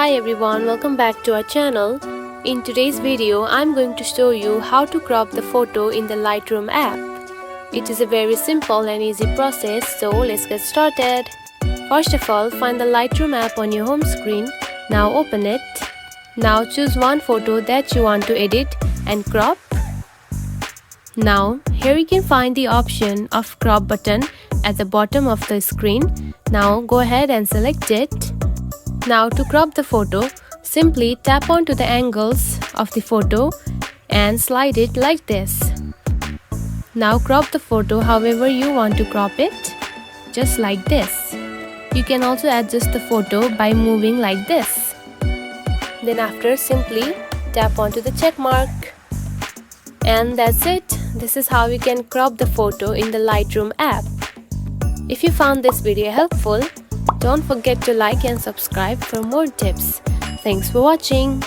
Hi everyone, welcome back to our channel. In today's video, I'm going to show you how to crop the photo in the Lightroom app. It is a very simple and easy process, so let's get started. First of all, find the Lightroom app on your home screen. Now open it. Now choose one photo that you want to edit and crop. Now here you can find the option of crop button at the bottom of the screen. Now go ahead and select it. Now to crop the photo, simply tap onto the angles of the photo and slide it like this. Now crop the photo however you want to crop it, just like this. You can also adjust the photo by moving like this. Then after, simply tap onto the check mark. And that's it. This is how you can crop the photo in the Lightroom app. If you found this video helpful, don't forget to like and subscribe for more tips. Thanks for watching.